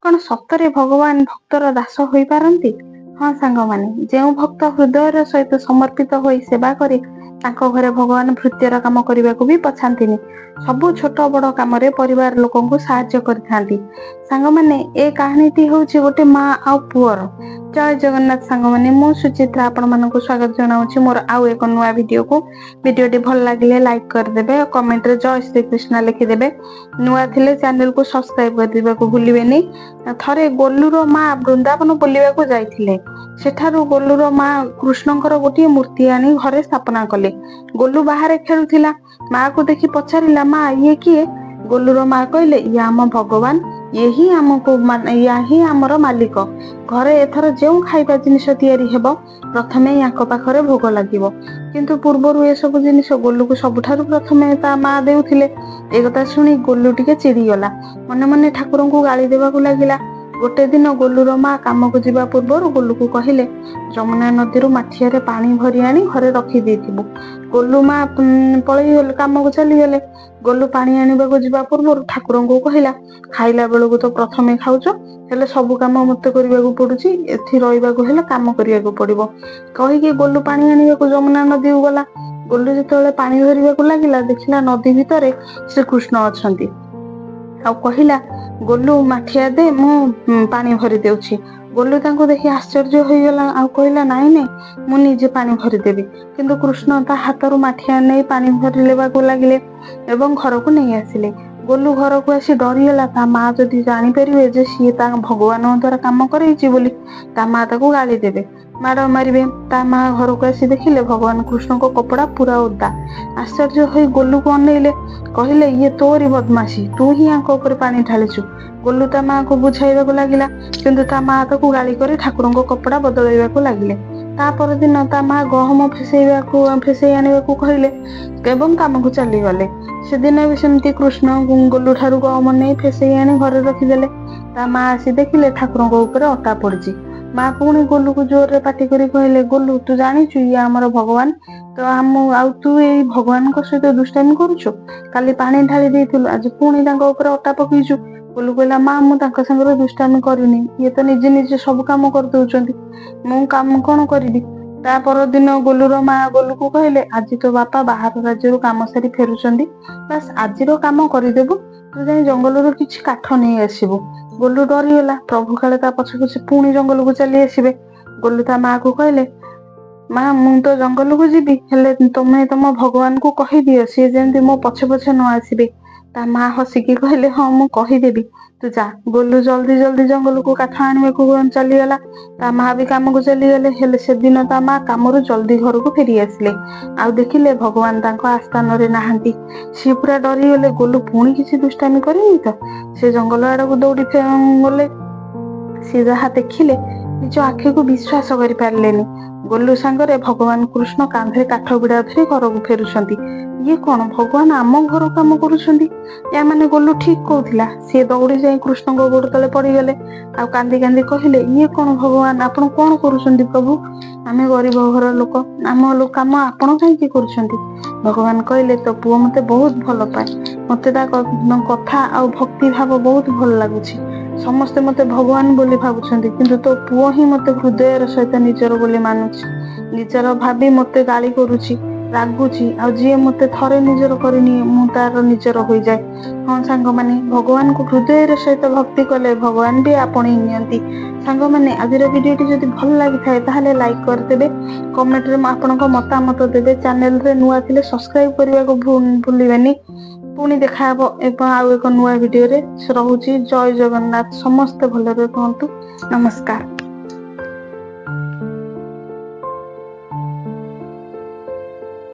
କଣ ସତରେ ଭଗବାନ ଭକ୍ତର ଦାସ ହୋଇପାରନ୍ତି? ହଁ ସାଙ୍ଗମାନେ, ଯେଉଁ ଭକ୍ତ ହୃଦୟର ସହିତ ସମର୍ପିତ ହୋଇ ସେବା କରେ ତାଙ୍କ ଘରେ ଭଗବାନ ଭୃତ୍ୟର କାମ କରିବାକୁ ବି ପଛାନ୍ତିନି। ସବୁ ଛୋଟ ବଡ କାମରେ ପରିବାର ଲୋକଙ୍କୁ ସାହାଯ୍ୟ କରିଥାନ୍ତି। ସାଙ୍ଗମାନେ, ଏ କାହାଣୀଟି ହେଉଛି ଗୋଟେ ମା ଆଉ ପୁଅର। ଜୟ ଜଗନ୍ନାଥ ସାଙ୍ଗମାନେ, ମୁଁ ସୁଚିତ୍ରା ଆପଣମାନଙ୍କୁ ସ୍ୱାଗତ ଜଣାଉଛି ମୋର ଆଉ ଏକ ନୂଆ ଭିଡିଓକୁ। ଭିଡିଓଟି ଭଲ ଲାଗିଲେ ଲାଇକ୍ କରିଦେବେ, କମେଣ୍ଟରେ ଜୟ ଶ୍ରୀକୃଷ୍ଣ ଲେଖିଦେବେ। ନୂଆ ଥିଲେ ଚ୍ୟାନେଲକୁ ସବସ୍କ୍ରାଇବ କରିଦେବାକୁ ଭୁଲିବେନି। ଥରେ ଗୋଲୁର ମା ବୃନ୍ଦାବନ ବୁଲିବାକୁ ଯାଇଥିଲେ। ସେଠାରୁ ଗୋଲୁର ମା କୃଷ୍ଣଙ୍କର ଗୋଟିଏ ମୂର୍ତ୍ତି ଆଣି ଘରେ ସ୍ଥାପନା କଲେ। ଗୋଲୁ ବାହାରେ ଖେଳୁଥିଲା। ମାକୁ ଦେଖି ପଚାରିଲା, ମା ଇଏ କିଏ? ଗୋଲୁର ମା କହିଲେ, ଇଏ ଆମ ଭଗବାନ, ଇଏ ହିଁ ଆମର ମାଲିକ। ଘରେ ଏଥର ଯେଉଁ ଖାଇବା ଜିନିଷ ତିଆରି ହେବ ପ୍ରଥମେ ୟାଙ୍କ ପାଖରେ ଭୋଗ ଲାଗିବ। କିନ୍ତୁ ପୂର୍ବରୁ ଏସବୁ ଜିନିଷ ଗୋଲୁକୁ ସବୁଠାରୁ ପ୍ରଥମେ ତା ମା ଦେଉଥିଲେ। ଏକଥା ଶୁଣି ଗୋଲୁ ଟିକେ ଚିଡ଼ିଗଲା। ମନେ ମନେ ଠାକୁରଙ୍କୁ ଗାଳି ଦେବାକୁ ଲାଗିଲା। ଗୋଟେ ଦିନ ଗୋଲୁର ମା କାମକୁ ଯିବା ପୂର୍ବରୁ ଗୋଲୁକୁ କହିଲେ, ଯମୁନା ନଦୀରୁ ମାଠିଆରେ ପାଣି ଭରି ଆଣି ଘରେ ରଖିଦେଇଥିବୁ। ଗୋଲୁ ମା ପଳେଇଗଲେ, କାମକୁ ଚାଲିଗଲେ। ଗୋଲୁ ପାଣି ଆଣିବାକୁ ଯିବା ପୂର୍ବରୁ ଠାକୁରଙ୍କୁ କହିଲା, ଖାଇଲା ବେଳକୁ ତ ପ୍ରଥମେ ଖାଉଛ, ହେଲେ ସବୁ କାମ ମତେ କରିବାକୁ ପଡୁଛି, ଏଠି ରହିବାକୁ ହେଲେ କାମ କରିବାକୁ ପଡିବ। କହିକି ଗୋଲୁ ପାଣି ଆଣିବାକୁ ଯମୁନା ନଦୀକୁ ଗଲା। ଗୋଲୁ ଯେତେବେଳେ ପାଣି ଧରିବାକୁ ଲାଗିଲା, ଦେଖିଲା ନଦୀ ଭିତରେ ଶ୍ରୀକୃଷ୍ଣ ଅଛନ୍ତି। ଆଉ କହିଲା, ଗୋଲୁ ମାଠିଆ ଦେ, ମୁଁ ପାଣି ଭରି ଦେଉଛି। ଗୋଲୁ ତାଙ୍କୁ ଦେଖି ଆଶ୍ଚର୍ଯ୍ୟ ହୋଇଗଲା। ଆଉ କହିଲା, ନାଇଁ ନାଇଁ, ମୁଁ ନିଜେ ପାଣି ଭରିଦେବି। କିନ୍ତୁ କୃଷ୍ଣ ତା ହାତରୁ ମାଠିଆ ନେଇ ପାଣି ଭରିବାକୁ ଲାଗିଲେ ଏବଂ ଘରକୁ ନେଇ ଆସିଲେ। ଗୋଲୁ ଘରକୁ ଆସି ଡରିଗଲା। ତା ମା ଯଦି ଜାଣିପାରିବେ ଯେ ସିଏ ତା ଭଗବାନଙ୍କ ଦ୍ୱାରା କାମ କରେଇଛି ବୋଲି, ତା ମା ତାକୁ ଗାଳି ଦେବେ, ମାଡ଼ ମାରିବେ। ତା ମା ଘରକୁ ଆସି ଦେଖିଲେ ଭଗବାନ କୃଷ୍ଣଙ୍କ କପଡା ପୁରା ଓଦା। ଆଶ୍ଚର୍ଯ୍ୟ ହୋଇ ଗୋଲୁକୁ ଅନେଇଲେ। କହିଲେ, ଇଏ ତୋରି ବଦମାସି, ତୁ ହିଁ ୟାଙ୍କ ଉପରେ ପାଣି ଢାଳିଛୁ। ଗୋଲୁ ତା ମାକୁ ବୁଝାଇବାକୁ ଲାଗିଲା, କିନ୍ତୁ ତା ମା ତାକୁ ଗାଳି କରି ଠାକୁରଙ୍କ କପଡା ବଦଳାଇବାକୁ ଲାଗିଲେ। ତା ପରଦିନ ତା ମା ଗହମ ଫେସେଇ ଆଣିବାକୁ କହିଲେ ଏବଂ କାମକୁ ଚାଲିଗଲେ। ସେଦିନ ବି ସେମିତି କୃଷ୍ଣ ଗୋଲୁ ଠାରୁ ଗହମ ନେଇ ଫେସେଇ ଆଣି ଘରେ ରଖିଦେଲେ। ତା ମା ଆସି ଦେଖିଲେ ଠାକୁରଙ୍କ ଉପରେ ଅଟା ପଡିଛି। ମା ପୁଣି ଗୋଲୁକୁ ଜୋରରେ ପାଟି କରି କହିଲେ, ଗୋଲୁ ତୁ ଜାଣିଛୁ ଇଏ ଆମର ଭଗବାନ, ତ ଆଉ ତୁ ଏଇ ଭଗବାନଙ୍କ ସହିତ ଦୁଷ୍ଟାମି କରୁଛୁ। କାଲି ପାଣି ଢାଳି ଦେଇଥିଲୁ, ଆଜି ପୁଣି ତାଙ୍କ ଉପରେ ଅଟା ପକେଇଛୁ। ଗୋଲୁ କହିଲା, ମା ମୁଁ ତାଙ୍କ ସାଙ୍ଗରେ ଦୁଷ୍ଟାମି କରିନି, ଇଏ ତ ନିଜେ ନିଜେ ସବୁ କାମ କରିଦଉଛନ୍ତି, ମୁଁ କାମ କଣ କରିବି। ତା ପରଦିନ ଗୋଲୁର ମା ଗୋଲୁକୁ କହିଲେ, ଆଜି ତୋ ବାପା ବାହାର ରାଜ୍ୟରୁ କାମ ସାରି ଫେରୁଛନ୍ତି, ବାସ୍ ଆଜିର କାମ କରିଦେବୁ, ତୁ ଯାଇ ଜଙ୍ଗଲରୁ କିଛି କାଠ ନେଇ ଆସିବୁ। ଗୋଲୁ ଡରିଗଲା, ପ୍ରଭୁ କାଳେ ତା ପଛେ ପଛେ ପୁଣି ଜଙ୍ଗଲକୁ ଚାଲି ଆସିବେ। ଗୋଲୁ ତା ମା କୁ କହିଲେ, ମା ମୁଁ ତ ଜଙ୍ଗଲକୁ ଯିବି, ହେଲେ ତମେ ତମ ଭଗବାନଙ୍କୁ କହିଦିଅ ସିଏ ଯେମିତି ମୋ ପଛେ ପଛେ ନ ଆସିବେ। ତା ମା ହସିକି କହିଲେ, ହଁ ମୁଁ କହିଦେବି, ତୁ ଯା। ଗୋଲୁ ଜଲ୍ଦି ଜଲ୍ଦି ଜଙ୍ଗଲକୁ କାଠ ଆଣିବାକୁ ଚାଲିଗଲା। ତା ମା ବି କାମକୁ ଚାଲିଗଲେ। ହେଲେ ସେଦିନ ତା ମା କାମରୁ ଜଲ୍ଦି ଘରକୁ ଫେରି ଆସିଲେ। ଆଉ ଦେଖିଲେ ଭଗବାନ ତାଙ୍କ ଆସ୍ଥାନରେ ନାହାନ୍ତି। ସିଏ ପୁରା ଡରିଗଲେ, ଗୋଲୁ ପୁଣି କିଛି ଦୁଷ୍ଟାମି କରିନି ତ। ସେ ଜଙ୍ଗଲ ଆଡକୁ ଦୌଡି ଗଲେ। ସେ ଯାହା ଦେଖିଲେ ନିଜ ଆଖିକୁ ବିଶ୍ୱାସ କରିପାରିଲେନି। ଗୋଲୁ ସାଙ୍ଗରେ ଭଗବାନ କୃଷ୍ଣ କାନ୍ଧରେ କାଠ ବିଡା ଧରି ଘରକୁ ଫେରୁଛନ୍ତି। ଇଏ କଣ, ଭଗବାନ ଆମ ଘର କାମ କରୁଛନ୍ତି। ୟା ମାନେ ଗୋଲୁ ଠିକ କହୁଥିଲା। ସିଏ ଦୌଡି ଯାଇ କୃଷ୍ଣଙ୍କ ଗୋଡ ତଳେ ପଡିଗଲେ। ଆଉ କାନ୍ଦି କାନ୍ଦି କହିଲେ, ଇଏ କଣ ଭଗବାନ, ଆପଣ କଣ କରୁଛନ୍ତି ପ୍ରଭୁ, ଆମେ ଗରିବ ଘର ଲୋକ, ଆମ କାମ ଆପଣ କାହିଁକି କରୁଛନ୍ତି। ଭଗବାନ କହିଲେ, ତୋ ପୁଅ ମତେ ବହୁତ ଭଲ ପାଏ, ମତେ ତା କଥା ଆଉ ଭକ୍ତି ଭାବ ବହୁତ ଭଲ ଲାଗୁଛି। ସମସ୍ତେ ମତେ ଭଗବାନ ବୋଲି ଭାବୁଛନ୍ତି, କିନ୍ତୁ ତୋ ପୁଅ ହିଁ ମତେ ହୃଦୟର ସହିତ ନିଜର ବୋଲି ମାନୁଛି। ନିଜର ଭାବି ମତେ ଗାଳି କରୁଛି, ରାଗୁଛି, ଆଉ ଯିଏ ମତେ ଥରେ ନିଜର କରିନିଏ ମୁଁ ତାର ନିଜର ହୋଇଯାଏ। ହଁ ସାଙ୍ଗମାନେ, ଭଗବାନଙ୍କୁ ହୃଦୟର ସହିତ ଭକ୍ତି କଲେ ଭଗବାନ ବି ଆପଣେଇ ନିଅନ୍ତି। ସାଙ୍ଗମାନେ, ଆଜିର ଭିଡିଓଟି ଯଦି ଭଲ ଲାଗିଥାଏ ତାହେଲେ ଲାଇକ୍ କରିଦେବେ, କମେଣ୍ଟରେ ଆପଣଙ୍କ ମତାମତ ଦେବେ। ଚ୍ୟାନେଲରେ ନୂଆ ଥିଲେ ସବସ୍କ୍ରାଇବ କରିବାକୁ ଭୁଲିବେନି। ପୁଣି ଦେଖାହବ ଏବଂ ଆଉ ଏକ ନୂଆ ଭିଡିଓରେ। ରହୁଛି, ଜୟ ଜଗନ୍ନାଥ, ସମସ୍ତେ ଭଲରେ ରୁହନ୍ତୁ, ନମସ୍କାର।